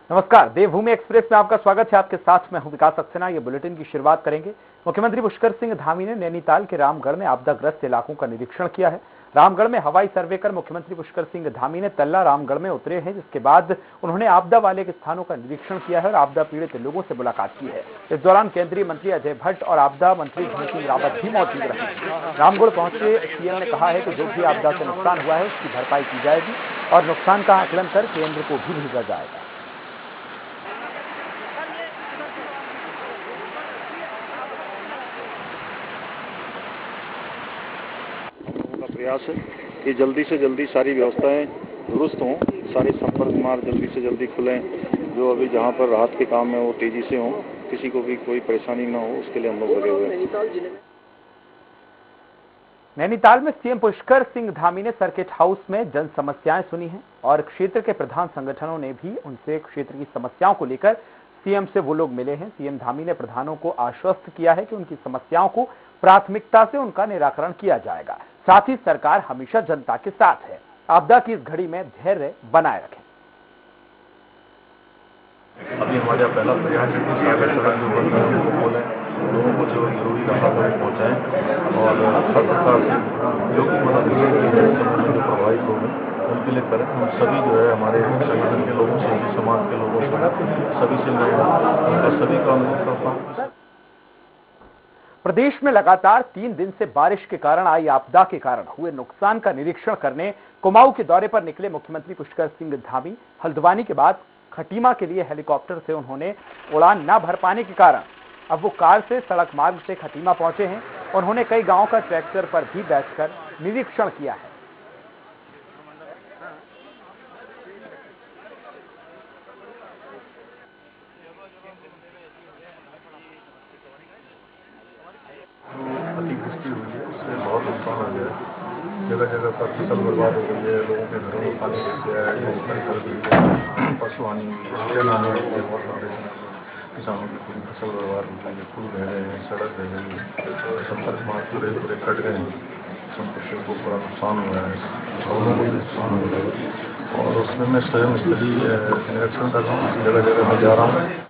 नमस्कार, देवभूमि एक्सप्रेस में आपका स्वागत है। आपके साथ मैं हूं विकास सक्सेना। ये बुलेटिन की शुरुआत करेंगे। मुख्यमंत्री पुष्कर सिंह धामी ने नैनीताल के रामगढ़ में आपदाग्रस्त इलाकों का निरीक्षण किया है। रामगढ़ में हवाई सर्वे कर मुख्यमंत्री पुष्कर सिंह धामी ने तल्ला रामगढ़ में उतरे हैं, जिसके बाद उन्होंने आपदा वाले के स्थानों का निरीक्षण किया है और आपदा पीड़ित लोगों से मुलाकात की है। इस दौरान केंद्रीय मंत्री अजय भट्ट और आपदा मंत्री धन सिंह रावत भी मौजूद रहे। रामगढ़ पहुंचे सीएम ने कहा है कि जो भी आपदा से नुकसान हुआ है उसकी भरपाई की जाएगी और नुकसान का आकलन कर केंद्र को भी भेजा जाएगा। प्रयास है कि जल्दी से जल्दी सारी व्यवस्थाएं दुरुस्त हों, सारे संपर्क मार्ग जल्दी से जल्दी खुलें, जो अभी जहां पर राहत के काम है वो तेजी से हों, किसी को भी कोई परेशानी ना हो, उसके लिए हम लोग लगे हुए हैं। नैनीताल में सीएम पुष्कर सिंह धामी ने सर्किट हाउस में जन समस्याएं सुनी हैं और क्षेत्र के प्रधान संगठनों ने भी उनसे क्षेत्र की समस्याओं को लेकर सीएम से वो लोग मिले हैं। सीएम धामी ने प्रधानों को आश्वस्त किया है कि उनकी समस्याओं को प्राथमिकता से उनका निराकरण किया जाएगा। साथ ही सरकार हमेशा जनता के साथ है। आपदा की इस घड़ी में धैर्य बनाए रखें। अभी हमारा पहला प्रयास है कि सागर सड़क जो बन रहा है वो खोलें, लोगों को जो जरूरी राहत है वो पहुँचाएं और हर प्रकार से जो भी मदद जो प्रभावित होगी उनके लिए करें। हम सभी जो है हमारे संगठन के लोगों से, समाज के लोगों से, सभी से मैं उनका सभी का अनुरोध करता हूँ। प्रदेश में लगातार 3 दिन से बारिश के कारण आई आपदा के कारण हुए नुकसान का निरीक्षण करने कुमाऊं के दौरे पर निकले मुख्यमंत्री पुष्कर सिंह धामी हल्द्वानी के बाद खटीमा के लिए हेलीकॉप्टर से उन्होंने उड़ान न भर पाने के कारण अब वो कार से सड़क मार्ग से खटीमा पहुंचे हैं। उन्होंने कई गांवों का ट्रैक्टर पर भी बैठकर निरीक्षण किया है। अतिवृष्टि हुई है, उससे बहुत नुकसान हो गया है। जगह जगह पर फसल बर्बाद हो गई है, लोगों के घरों में पानी घुस गया है, कर गई है, पशु हानि हुई है, जन हानि हुई है, बहुत सारे किसानों की पूरी फसल बर्बाद हो गई है, पुल बह गए हैं, सड़क बह गई है, संपर्क मार्ग पूरे कट गए हैं, संपर्क को बड़ा नुकसान हुआ है, लोगों को भी नुकसान हो गया है और उसमें मैं स्वयं स्थलीय निरीक्षण कर रहा हूँ, जगह जगह मैं जा रहा हूँ।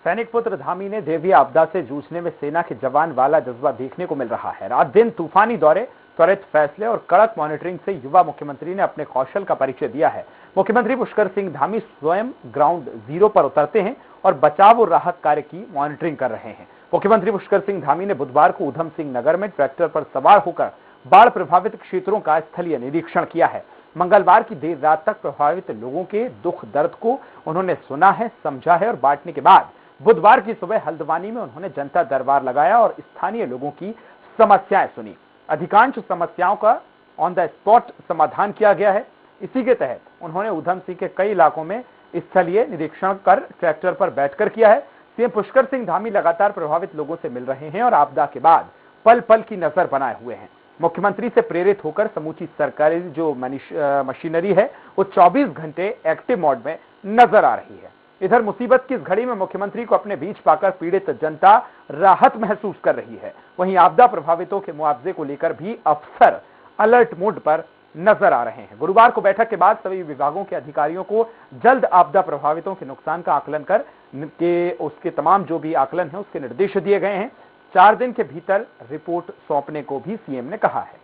सैनिक पुत्र धामी ने देवी आपदा से जूझने में सेना के जवान वाला जज्बा देखने को मिल रहा है। रात दिन तूफानी दौरे, त्वरित फैसले और कड़क मॉनिटरिंग से युवा मुख्यमंत्री ने अपने कौशल का परिचय दिया है। मुख्यमंत्री पुष्कर सिंह धामी स्वयं ग्राउंड जीरो पर उतरते हैं और बचाव और राहत कार्य की मॉनिटरिंग कर रहे हैं। मुख्यमंत्री पुष्कर सिंह धामी ने बुधवार को ऊधम सिंह नगर में ट्रैक्टर पर सवार होकर बाढ़ प्रभावित क्षेत्रों का स्थलीय निरीक्षण किया है। मंगलवार की देर रात तक प्रभावित लोगों के दुख दर्द को उन्होंने सुना है, समझा है और बांटने के बाद बुधवार की सुबह हल्द्वानी में उन्होंने जनता दरबार लगाया और स्थानीय लोगों की समस्याएं सुनी। अधिकांश समस्याओं का ऑन द स्पॉट समाधान किया गया है। इसी के तहत उन्होंने ऊधम सिंह के कई इलाकों में स्थलीय निरीक्षण कर ट्रैक्टर पर बैठकर किया है। सीएम पुष्कर सिंह धामी लगातार प्रभावित लोगों से मिल रहे हैं और आपदा के बाद पल पल की नजर बनाए हुए हैं। मुख्यमंत्री से प्रेरित होकर समूची सरकारी जो मशीनरी है वो 24 घंटे एक्टिव मोड में नजर आ रही है। इधर मुसीबत की इस घड़ी में मुख्यमंत्री को अपने बीच पाकर पीड़ित जनता राहत महसूस कर रही है। वहीं आपदा प्रभावितों के मुआवजे को लेकर भी अफसर अलर्ट मोड पर नजर आ रहे हैं। गुरुवार को बैठक के बाद सभी विभागों के अधिकारियों को जल्द आपदा प्रभावितों के नुकसान का आकलन कर उसके तमाम जो भी आकलन है उसके निर्देश दिए गए हैं। 4 दिन के भीतर रिपोर्ट सौंपने को भी सीएम ने कहा है।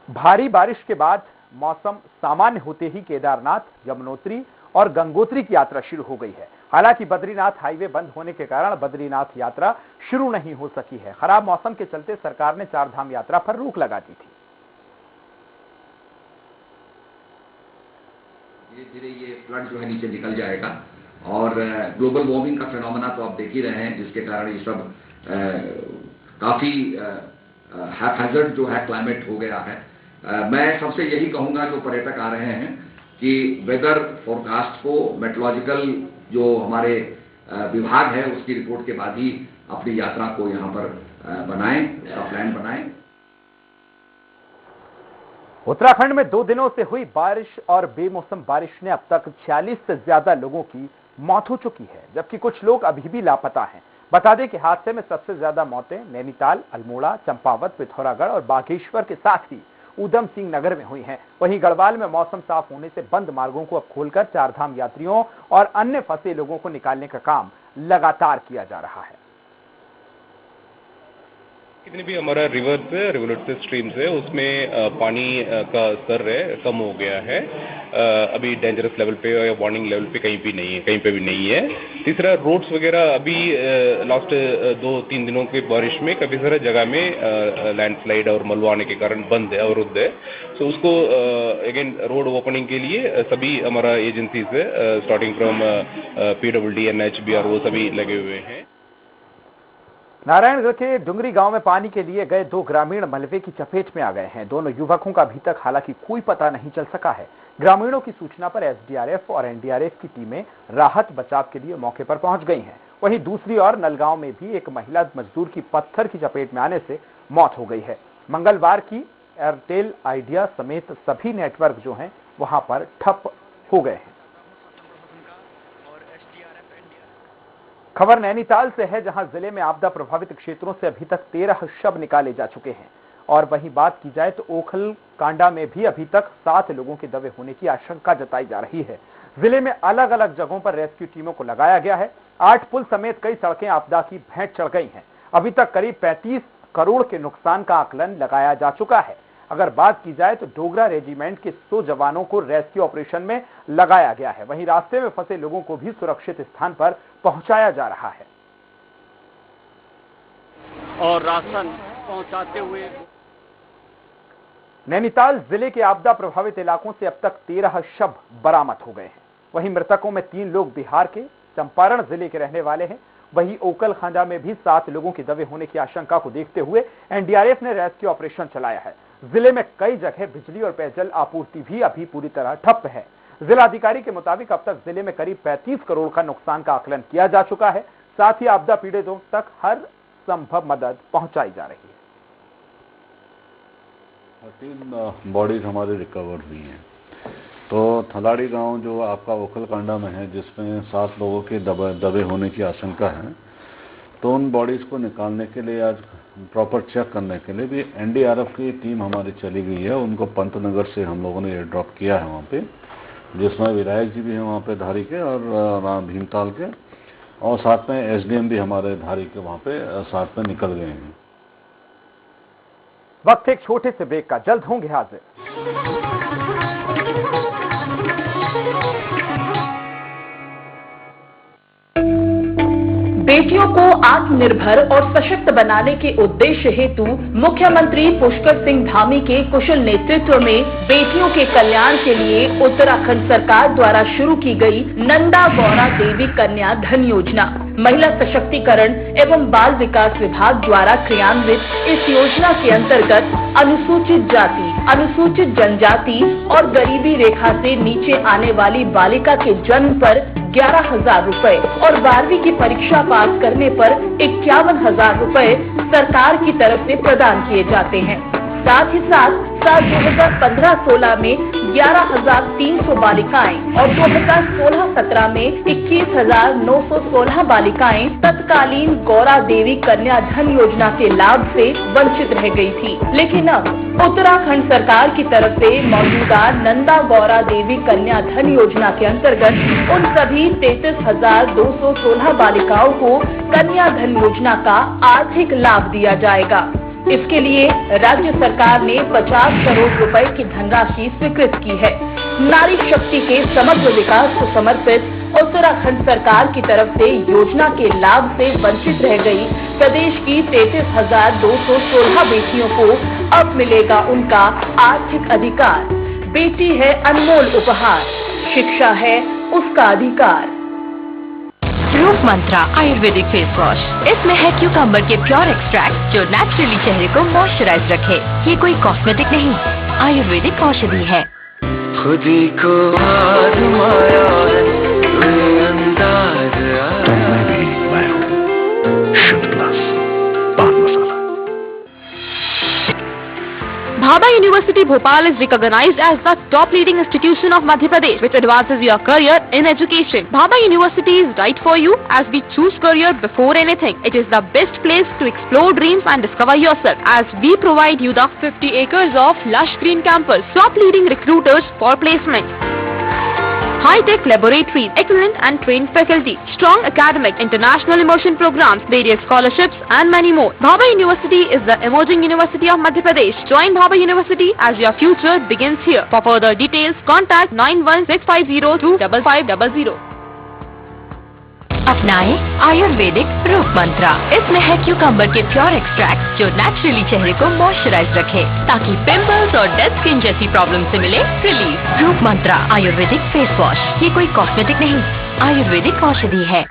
भारी बारिश के बाद मौसम सामान्य होते ही केदारनाथ, यमुनोत्री और गंगोत्री की यात्रा शुरू हो गई है। हालांकि बद्रीनाथ हाईवे बंद होने के कारण बद्रीनाथ यात्रा शुरू नहीं हो सकी है। खराब मौसम के चलते सरकार ने 4 धाम यात्रा पर रोक लगा दी थी। धीरे धीरे ये फ्लड जो है नीचे निकल जाएगा और ग्लोबल वार्मिंग का फिनोमेना तो आप देख ही रहे हैं, जिसके कारण ये सब काफी हैजर्ड जो है क्लाइमेट हो गया है। मैं सबसे यही कहूंगा जो पर्यटक आ रहे हैं कि वेदर फोरकास्ट को मेट्रोलॉजिकल जो हमारे विभाग है उसकी रिपोर्ट के बाद ही अपनी यात्रा को यहाँ पर बनाएं, उसका प्लान बनाएं। उत्तराखंड में 2 दिनों से हुई बारिश और बेमौसम बारिश ने अब तक 46 से ज्यादा लोगों की मौत हो चुकी है, जबकि कुछ लोग अभी भी लापता हैं। बता दें कि हादसे में सबसे ज्यादा मौतें नैनीताल, अल्मोड़ा, चंपावत, पिथौरागढ़ और बागेश्वर के साथ ही ऊधम सिंह नगर में हुई हैं। वहीं गढ़वाल में मौसम साफ होने से बंद मार्गों को अब खोलकर चारधाम यात्रियों और अन्य फंसे लोगों को निकालने का काम लगातार किया जा रहा है। कितनी भी हमारा रिवरलेट स्ट्रीम्स है उसमें पानी का स्तर है कम हो गया है। अभी डेंजरस लेवल पे या वार्निंग लेवल पे कहीं पे भी नहीं है। तीसरा, रोड्स वगैरह अभी लास्ट 2-3 दिनों की बारिश में काफी सारे जगह में लैंडस्लाइड और मलबा आने के कारण बंद है, अवरुद्ध है। सो उसको अगेन रोड ओपनिंग के लिए सभी हमारा एजेंसी से starting from PWD, NH, BRO सभी लगे हुए हैं। नारायणगढ़ के डुंगरी गांव में पानी के लिए गए 2 ग्रामीण मलबे की चपेट में आ गए हैं। दोनों युवकों का अभी तक हालांकि कोई पता नहीं चल सका है। ग्रामीणों की सूचना पर SDRF और NDRF की टीमें राहत बचाव के लिए मौके पर पहुंच गई हैं। वहीं दूसरी ओर नलगांव में भी एक महिला मजदूर की पत्थर की चपेट में आने से मौत हो गई है। मंगलवार की एयरटेल, आइडिया समेत सभी नेटवर्क जो हैं वहां पर ठप हो गए हैं। खबर नैनीताल से है, जहां जिले में आपदा प्रभावित क्षेत्रों से अभी तक 13 शव निकाले जा चुके हैं। और वहीं बात की जाए तो ओखल कांडा में भी अभी तक 7 लोगों के दबे होने की आशंका जताई जा रही है। जिले में अलग अलग जगहों पर रेस्क्यू टीमों को लगाया गया है। 8 पुल समेत कई सड़कें आपदा की भेंट चढ़ गई हैं। अभी तक करीब 35 करोड़ के नुकसान का आकलन लगाया जा चुका है। अगर बात की जाए तो डोगरा रेजिमेंट के 100 जवानों को रेस्क्यू ऑपरेशन में लगाया गया है। वहीं रास्ते में फंसे लोगों को भी सुरक्षित स्थान पर पहुंचाया जा रहा है और राशन पहुंचाते हुए। नैनीताल जिले के आपदा प्रभावित इलाकों से अब तक 13 शव बरामद हो गए हैं। वहीं मृतकों में 3 लोग बिहार के चंपारण जिले के रहने वाले हैं। वहीं ओकल खांडा में भी 7 लोगों के दबे होने की आशंका को देखते हुए NDRF ने रेस्क्यू ऑपरेशन चलाया है। जिले में कई जगह बिजली और पेयजल आपूर्ति भी अभी पूरी तरह ठप है। जिलाधिकारी के मुताबिक अब तक जिले में करीब 35 करोड़ का नुकसान का आकलन किया जा चुका है। साथ ही आपदा पीड़ितों तक हर संभव मदद पहुंचाई जा रही है। 3 बॉडीज हमारी रिकवर हुई हैं। तो थलाड़ी गांव जो आपका ओखल कांडा में है, जिसमें 7 लोगों के दबे होने की आशंका है, तो उन बॉडीज को निकालने के लिए आज प्रॉपर चेक करने के लिए भी NDRF की टीम हमारी चली गई है। उनको पंतनगर से हम लोगों ने एयर ड्रॉप किया है वहाँ पे, जिसमें विधायक जी भी हैं वहाँ पे धारी के और भीमताल के, और साथ में SDM भी हमारे धारी के वहाँ पे साथ में निकल गए हैं। वक्त एक छोटे से ब्रेक का, जल्द होंगे हाजिर। बेटियों को आत्मनिर्भर और सशक्त बनाने के उद्देश्य हेतु मुख्यमंत्री पुष्कर सिंह धामी के कुशल नेतृत्व में बेटियों के कल्याण के लिए उत्तराखंड सरकार द्वारा शुरू की गई नंदा गौरा देवी कन्या धन योजना महिला सशक्तिकरण एवं बाल विकास विभाग द्वारा क्रियान्वित इस योजना के अंतर्गत अनुसूचित जाति, अनुसूचित जनजाति और गरीबी रेखा से नीचे आने वाली बालिका के जन्म पर 11,000 रुपए और 12वीं की परीक्षा पास करने पर 51,000 रुपए सरकार की तरफ से प्रदान किए जाते हैं। साथ ही साथ साल 2015-16 में 11,300 बालिकाएं और 2016-17 में 21,916 बालिकाएं तत्कालीन गौरा देवी कन्या धन योजना के लाभ से वंचित रह गई थी। लेकिन अब उत्तराखंड सरकार की तरफ से मौजूदा नंदा गौरा देवी कन्या धन योजना के अंतर्गत उन सभी 33,216 बालिकाओं को कन्या धन योजना का आर्थिक लाभ दिया जाएगा। इसके लिए राज्य सरकार ने 50 करोड़ रुपए की धनराशि स्वीकृत की है। नारी शक्ति के समग्र विकास को समर्पित उत्तराखंड सरकार की तरफ से योजना के लाभ से वंचित रह गई प्रदेश की 33,216 बेटियों को अब मिलेगा उनका आर्थिक अधिकार। बेटी है अनमोल उपहार, शिक्षा है उसका अधिकार। रूप मंत्रा आयुर्वेदिक फेस वॉश, इसमें है क्यूकम्बर के प्योर एक्सट्रैक्ट जो नेचुरली चेहरे को मॉइस्चराइज रखे। ये कोई कॉस्मेटिक नहीं, आयुर्वेदिक औषधि है। खुदी को आजमाया अंदाज मैं हूँ शुद्ध पान मसाला। Bhabha University Bhopal is recognized as the top leading institution of Madhya Pradesh, which advances your career in education. Bhabha University is right for you as we choose career before anything. It is the best place to explore dreams and discover yourself, as we provide you the 50 acres of lush green campus, top leading recruiters for placement, high-tech laboratories, excellent and trained faculty, strong academic, international immersion programs, various scholarships and many more. Bhabha University is the emerging university of Madhya Pradesh. Join Bhabha University as your future begins here. For further details, contact 9165025500. अपनाएं आयुर्वेदिक रूप मंत्रा। इसमें है cucumber के pure extract जो naturally चेहरे को moisturise रखे ताकि पिंपल्स और डेड स्किन जैसी प्रॉब्लम से मिले रिलीफ। रूप मंत्रा आयुर्वेदिक फेस वॉश, ये कोई कॉस्मेटिक नहीं, आयुर्वेदिक औषधि है।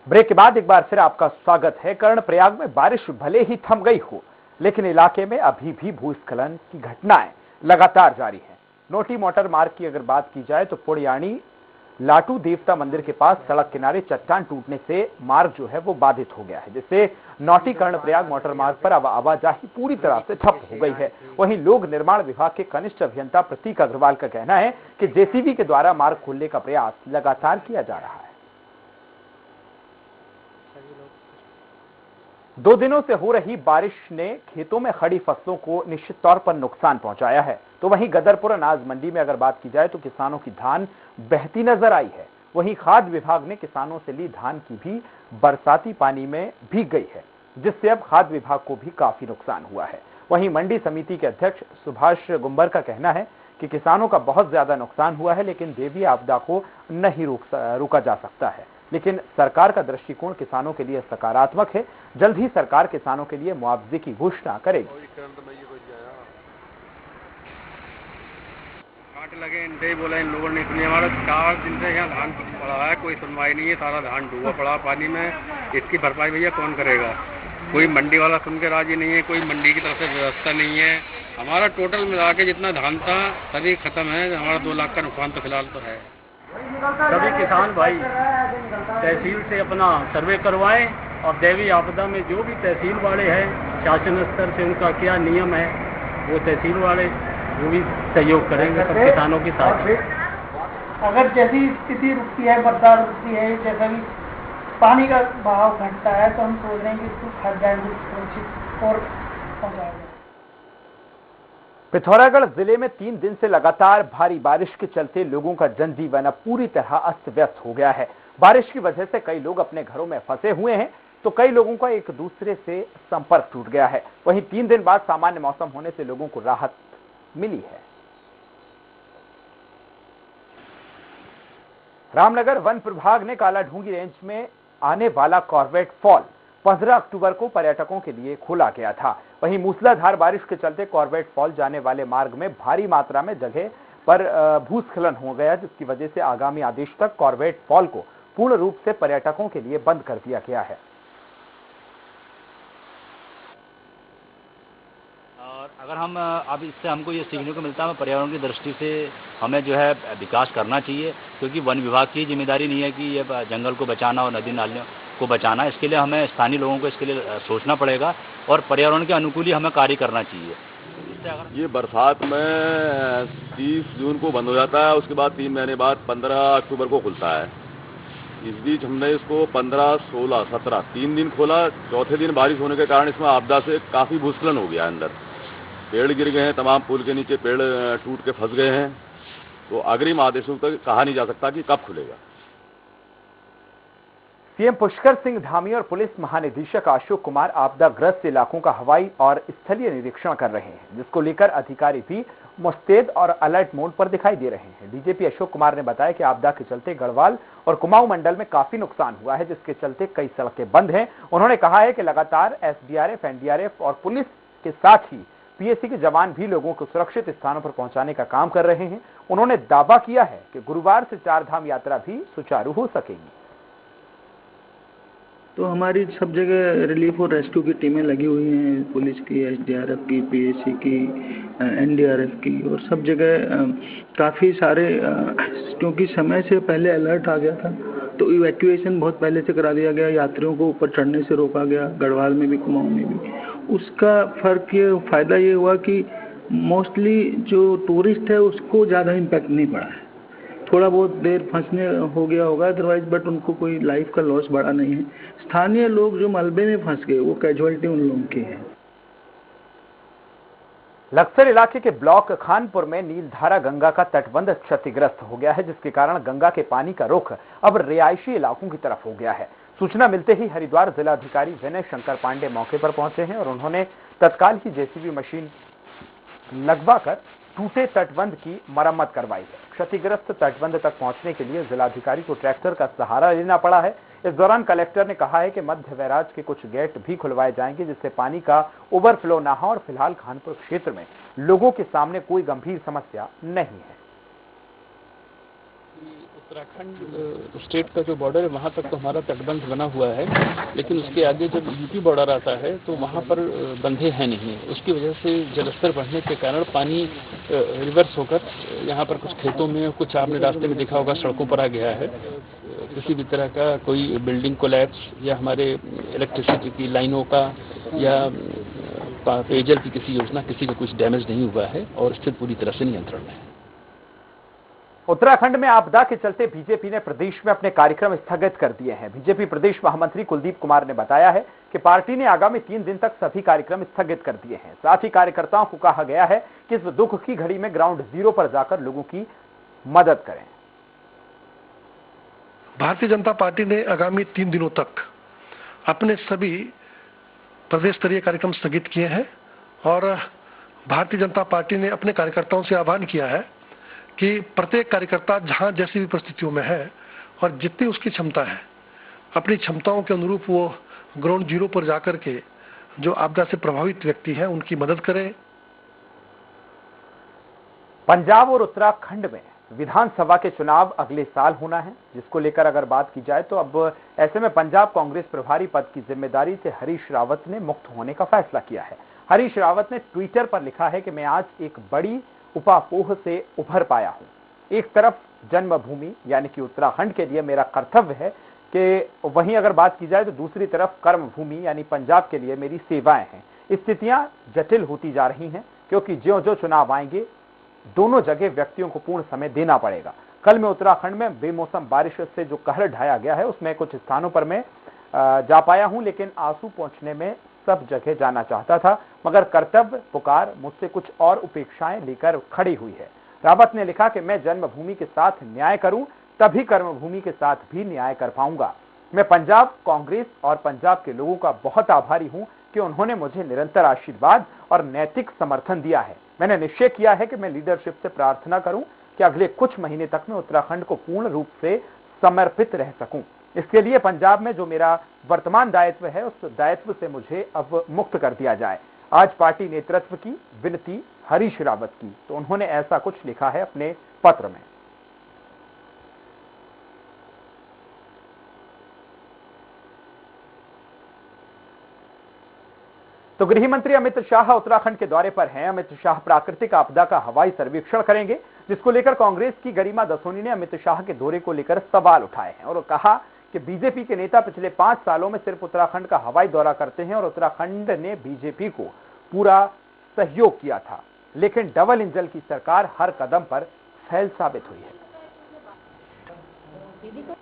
ब्रेक के बाद एक बार फिर आपका स्वागत है। कर्णप्रयाग में बारिश भले ही थम गई हो, लेकिन इलाके में अभी भी भूस्खलन की घटनाएं लगातार जारी हैं। नोटी मोटर मार्ग की अगर बात की जाए तो पुड़याणी लाटू देवता मंदिर के पास सड़क किनारे चट्टान टूटने से मार्ग जो है वो बाधित हो गया है, जिससे नौटी कर्णप्रयाग मोटर मार्ग पर आवाजाही पूरी तरह से ठप हो गई है। वहीं लोक निर्माण विभाग के कनिष्ठ अभियंता प्रतीक अग्रवाल का कहना है कि जेसीबी के द्वारा मार्ग खोलने का प्रयास लगातार किया जा रहा है। 2 दिनों से हो रही बारिश ने खेतों में खड़ी फसलों को निश्चित तौर पर नुकसान पहुंचाया है। तो वहीं गदरपुर अनाज मंडी में अगर बात की जाए तो किसानों की धान बहती नजर आई है। वहीं खाद्य विभाग ने किसानों से ली धान की भी बरसाती पानी में भीग गई है, जिससे अब खाद्य विभाग को भी काफी नुकसान हुआ है। वहीं मंडी समिति के अध्यक्ष सुभाष गुंबर का कहना है कि किसानों का बहुत ज्यादा नुकसान हुआ है, लेकिन देवी आपदा को नहीं रोका जा सकता है। लेकिन सरकार का दृष्टिकोण किसानों के लिए सकारात्मक है। जल्द ही सरकार किसानों के लिए मुआवजे की घोषणा करेगी। काट लगे इंडे बोला इन लोगों ने, इतने हमारा 4 दिन से यहाँ धान पड़ा है, कोई सुनवाई नहीं है, सारा धान डूबा पड़ा पानी में। इसकी भरपाई भैया कौन करेगा? कोई मंडी वाला सुन के राजी नहीं है, कोई मंडी की तरफ से व्यवस्था नहीं है। हमारा टोटल मिला के जितना धान था सभी खत्म है। हमारा 2 लाख का नुकसान तो फिलहाल तो है। सभी किसान भाई तहसील से अपना सर्वे करवाएं और देवी आपदा में जो भी तहसील वाले हैं शासन स्तर से उनका क्या नियम है वो तहसील वाले वो भी सहयोग करेंगे सब किसानों के साथ। अगर जैसी स्थिति रुकती है, बरसात रुकती है, जैसा भी पानी का बहाव घटता है तो हम सोच रहे हैं कि इसको खाद जाएंगे सुरक्षित और पहुँचाएंगे। पिथौरागढ़ जिले में 3 दिन से लगातार भारी बारिश के चलते लोगों का जनजीवन अब पूरी तरह अस्त व्यस्त हो गया है। बारिश की वजह से कई लोग अपने घरों में फंसे हुए हैं, तो कई लोगों का एक दूसरे से संपर्क टूट गया है। वहीं 3 दिन बाद सामान्य मौसम होने से लोगों को राहत मिली है। रामनगर वन प्रभाग ने कालाढूंगी रेंज में आने वाला कॉर्बेट फॉल 15 अक्टूबर को पर्यटकों के लिए खोला गया था। वहीं मूसलाधार बारिश के चलते कॉर्बेट फॉल जाने वाले मार्ग में भारी मात्रा में जगह पर भूस्खलन हो गया, जिसकी वजह से आगामी आदेश तक कॉर्बेट फॉल को पूर्ण रूप से पर्यटकों के लिए बंद कर दिया गया है। और अगर हम अब इससे हमको ये सीखने को मिलता है, पर्यावरण की दृष्टि से हमें जो है विकास करना चाहिए, क्योंकि वन विभाग की जिम्मेदारी नहीं है कि ये जंगल को बचाना और नदी नालियों को बचाना। इसके लिए हमें स्थानीय लोगों को इसके लिए सोचना पड़ेगा और पर्यावरण के अनुकूल ही हमें कार्य करना चाहिए। ये बरसात में 30 जून को बंद हो जाता है, उसके बाद 3 महीने बाद 15 अक्टूबर को खुलता है। इस बीच हमने इसको 15, 16, 17 3 दिन खोला। चौथे दिन बारिश होने के कारण इसमें आपदा से काफ़ी भूस्खलन हो गया। अंदर पेड़ गिर गए हैं, तमाम पुल के नीचे पेड़ टूट के फंस गए हैं। तो अग्रिम आदेशों तक कहा नहीं जा सकता कि कब खुलेगा। सीएम पुष्कर सिंह धामी और पुलिस महानिदेशक अशोक कुमार आपदाग्रस्त इलाकों का हवाई और स्थलीय निरीक्षण कर रहे हैं, जिसको लेकर अधिकारी भी मुस्तैद और अलर्ट मोड पर दिखाई दे रहे हैं। डीजीपी अशोक कुमार ने बताया कि आपदा के चलते गढ़वाल और कुमाऊं मंडल में काफी नुकसान हुआ है, जिसके चलते कई सड़कें बंद हैं। उन्होंने कहा है कि लगातार एसडीआरएफ, एनडीआरएफ और पुलिस के साथ ही पीएसी के जवान भी लोगों को सुरक्षित स्थानों पर पहुंचाने का काम कर रहे हैं। उन्होंने दावा किया है कि गुरुवार से 4 धाम यात्रा भी सुचारू हो सकेगी। तो हमारी सब जगह रिलीफ और रेस्क्यू की टीमें लगी हुई हैं, पुलिस की, एसडीआरएफ की, पीएसी की, एनडीआरएफ की, और सब जगह काफ़ी सारे, क्योंकि समय से पहले अलर्ट आ गया था तो इवैक्यूएशन बहुत पहले से करा दिया गया, यात्रियों को ऊपर चढ़ने से रोका गया, गढ़वाल में भी, कुमाऊं में भी। उसका फ़ायदा ये हुआ कि मोस्टली जो टूरिस्ट है उसको ज़्यादा इम्पैक्ट नहीं पड़ा है। थोड़ा बहुत देर फंसने हो गया होगा अदरवाइज, बट उनको कोई लाइफ का लॉस बड़ा नहीं है। स्थानीय लोग जो मलबे में फंस गए वो कैजुअलिटी उन लोगों की है। लक्सर इलाके के ब्लॉक खानपुर में नीलधारा गंगा का तटबंध क्षतिग्रस्त हो गया है, जिसके कारण गंगा के पानी का रुख अब रिहायशी इलाकों की तरफ हो गया है। सूचना मिलते ही हरिद्वार जिलाधिकारी विनय शंकर पांडे मौके पर पहुंचे हैं और उन्होंने तत्काल ही जेसीबी मशीन लगवाकर टूटे तटबंध की मरम्मत करवाई है। क्षतिग्रस्त तटबंध तक पहुंचने के लिए जिलाधिकारी को ट्रैक्टर का सहारा लेना पड़ा है। इस दौरान कलेक्टर ने कहा है कि मध्य बैराज के कुछ गेट भी खुलवाए जाएंगे, जिससे पानी का ओवरफ्लो न हो और फिलहाल खानपुर क्षेत्र में लोगों के सामने कोई गंभीर समस्या नहीं है। उत्तराखंड स्टेट का जो बॉर्डर है वहाँ तक तो हमारा तटबंध बना हुआ है, लेकिन उसके आगे जब यूपी बॉर्डर आता है तो वहाँ पर बंधे हैं नहीं। उसकी वजह से जलस्तर बढ़ने के कारण पानी रिवर्स होकर यहाँ पर कुछ खेतों में, कुछ आपने रास्ते में देखा होगा सड़कों पर आ गया है। किसी भी तरह का कोई बिल्डिंग कोलैप्स या हमारे इलेक्ट्रिसिटी की लाइनों का या पेयजल की किसी योजना, किसी का कुछ डैमेज नहीं हुआ है और स्थिति पूरी तरह से नियंत्रण में है। उत्तराखंड में आपदा के चलते बीजेपी ने प्रदेश में अपने कार्यक्रम स्थगित कर दिए हैं। बीजेपी प्रदेश महामंत्री कुलदीप कुमार ने बताया है कि पार्टी ने आगामी 3 दिन तक सभी कार्यक्रम स्थगित कर दिए हैं। साथ ही कार्यकर्ताओं को कहा गया है कि इस दुख की घड़ी में ग्राउंड जीरो पर जाकर लोगों की मदद करें। भारतीय जनता पार्टी ने आगामी 3 दिनों तक अपने सभी प्रदेश स्तरीय कार्यक्रम स्थगित किए हैं और भारतीय जनता पार्टी ने अपने कार्यकर्ताओं से आह्वान किया है कि प्रत्येक कार्यकर्ता जहां जैसी भी परिस्थितियों में है और जितनी उसकी क्षमता है, अपनी क्षमताओं के अनुरूप वो ग्राउंड जीरो पर जाकर के जो आपदा से प्रभावित व्यक्ति हैं उनकी मदद करें। पंजाब और उत्तराखंड में विधानसभा के चुनाव अगले साल होना है, जिसको लेकर अगर बात की जाए तो अब ऐसे में पंजाब कांग्रेस प्रभारी पद की जिम्मेदारी से हरीश रावत ने मुक्त होने का फैसला किया है। हरीश रावत ने ट्विटर पर लिखा है कि मैं आज एक बड़ी उपापोह से उभर पाया हूं। एक तरफ जन्मभूमि यानी कि उत्तराखंड के लिए मेरा कर्तव्य है कि वहीं अगर बात की जाए तो दूसरी तरफ कर्मभूमि यानी पंजाब के लिए मेरी सेवाएं हैं। स्थितियां जटिल होती जा रही हैं क्योंकि ज्यों-ज्यों चुनाव आएंगे दोनों जगह व्यक्तियों को पूर्ण समय देना पड़ेगा। कल में उत्तराखंड में बेमौसम बारिश से जो कहर ढाया गया है उसमें कुछ स्थानों पर मैं जा पाया हूं, लेकिन आंसू पहुंचने में सब जगह जाना चाहता था, मगर कर्तव्य पुकार मुझसे कुछ और उपेक्षाएं लेकर खड़ी हुई है। रावत ने लिखा कि मैं जन्मभूमि के साथ न्याय करूं तभी कर्मभूमि के साथ भी न्याय कर पाऊंगा। मैं पंजाब कांग्रेस और पंजाब के लोगों का बहुत आभारी हूं कि उन्होंने मुझे निरंतर आशीर्वाद और नैतिक समर्थन दिया है। मैंने निश्चय किया है कि मैं लीडरशिप से प्रार्थना करूं कि अगले कुछ महीने तक मैं उत्तराखंड को पूर्ण रूप से समर्पित रह सकूं। इसके लिए पंजाब में जो मेरा वर्तमान दायित्व है उस दायित्व से मुझे अब मुक्त कर दिया जाए। आज पार्टी नेतृत्व की विनती हरीश रावत की, तो उन्होंने ऐसा कुछ लिखा है अपने पत्र में। तो गृह मंत्री अमित शाह उत्तराखंड के दौरे पर हैं। अमित शाह प्राकृतिक आपदा का हवाई सर्वेक्षण करेंगे, जिसको लेकर कांग्रेस की गरिमा दसोनी ने अमित शाह के दौरे को लेकर सवाल उठाए हैं और कहा कि बीजेपी के नेता पिछले 5 सालों में सिर्फ उत्तराखंड का हवाई दौरा करते हैं और उत्तराखंड ने बीजेपी को पूरा सहयोग किया था, लेकिन डबल इंजन की सरकार हर कदम पर फेल साबित हुई है।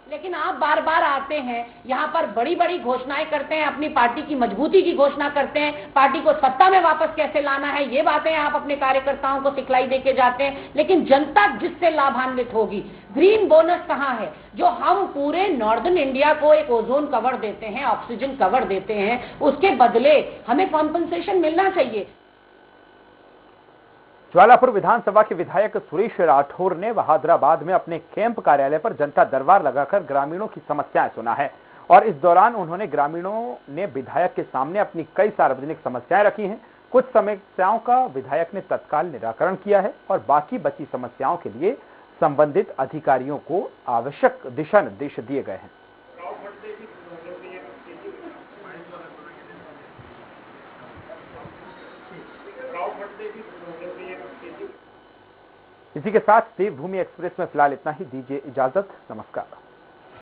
लेकिन आप बार बार आते हैं, यहाँ पर बड़ी बड़ी घोषणाएं करते हैं, अपनी पार्टी की मजबूती की घोषणा करते हैं, पार्टी को सत्ता में वापस कैसे लाना है ये बातें आप अपने कार्यकर्ताओं को सिखलाई देके जाते हैं, लेकिन जनता जिससे लाभान्वित होगी, ग्रीन बोनस कहाँ है? जो हम पूरे नॉर्दर्न इंडिया को एक ओजोन कवर देते हैं, ऑक्सीजन कवर देते हैं, उसके बदले हमें कॉम्पनसेशन मिलना चाहिए। ज्वालापुर विधानसभा के विधायक सुरेश राठौर ने बहादुराबाद में अपने कैंप कार्यालय पर जनता दरबार लगाकर ग्रामीणों की समस्याएं सुना है और इस दौरान उन्होंने ग्रामीणों ने विधायक के सामने अपनी कई सार्वजनिक समस्याएं रखी हैं। कुछ समस्याओं का विधायक ने तत्काल निराकरण किया है और बाकी बची समस्याओं के लिए संबंधित अधिकारियों को आवश्यक दिशा निर्देश दिए गए हैं। इसी के साथ देवभूमि एक्सप्रेस में फिलहाल इतना ही। दीजिए इजाजत, नमस्कार।